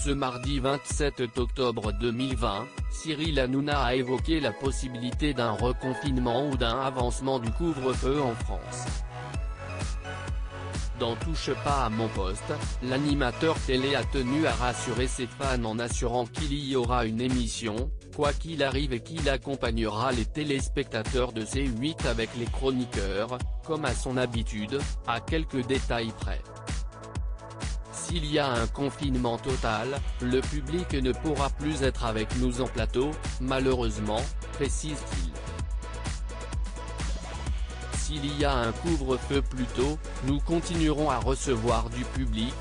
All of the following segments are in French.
Ce mardi 27 octobre 2020, Cyril Hanouna a évoqué la possibilité d'un reconfinement ou d'un avancement du couvre-feu en France. Dans Touche pas à mon poste, l'animateur télé a tenu à rassurer ses fans en assurant qu'il y aura une émission, quoi qu'il arrive, et qu'il accompagnera les téléspectateurs de C8 avec les chroniqueurs, comme à son habitude, à quelques détails près. S'il y a un confinement total, le public ne pourra plus être avec nous en plateau, malheureusement, précise-t-il. S'il y a un couvre-feu plus tôt, nous continuerons à recevoir du public,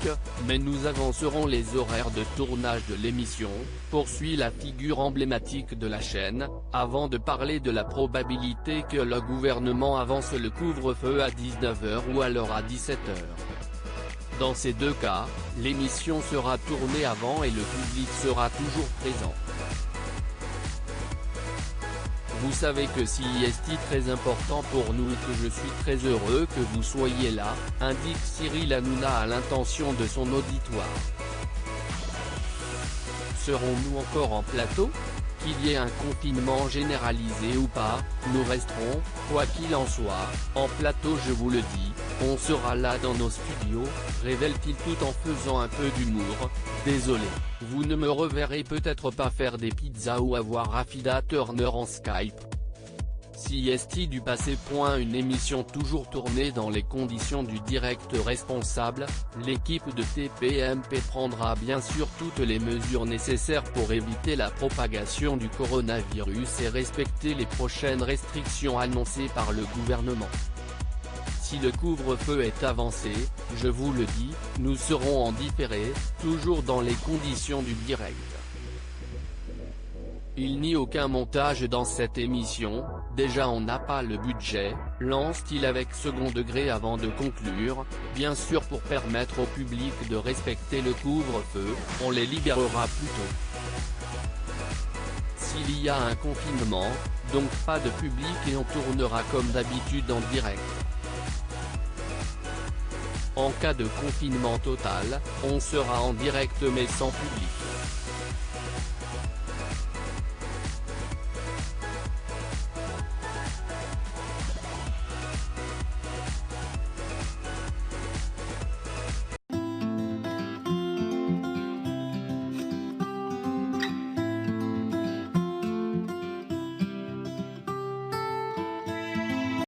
mais nous avancerons les horaires de tournage de l'émission, poursuit la figure emblématique de la chaîne, avant de parler de la probabilité que le gouvernement avance le couvre-feu à 19h ou alors à 17h. Dans ces deux cas, l'émission sera tournée avant et le public sera toujours présent. Vous savez que c'est très important pour nous et que je suis très heureux que vous soyez là, indique Cyril Hanouna à l'intention de son auditoire. Serons-nous encore en plateau ? Qu'il y ait un confinement généralisé ou pas, nous resterons, quoi qu'il en soit, en plateau, je vous le dis, on sera là dans nos studios, révèle-t-il tout en faisant un peu d'humour. Désolé, vous ne me reverrez peut-être pas faire des pizzas ou avoir Rafida Turner en Skype. Siesti du passé. Une émission toujours tournée dans les conditions du direct responsable, l'équipe de TPMP prendra bien sûr toutes les mesures nécessaires pour éviter la propagation du coronavirus et respecter les prochaines restrictions annoncées par le gouvernement. Si le couvre-feu est avancé, je vous le dis, nous serons en différé, toujours dans les conditions du direct. Il n'y a aucun montage dans cette émission, déjà on n'a pas le budget, lance-t-il avec second degré avant de conclure, bien sûr pour permettre au public de respecter le couvre-feu, on les libérera plus tôt. S'il y a un confinement, donc pas de public et on tournera comme d'habitude en direct. En cas de confinement total, on sera en direct mais sans public.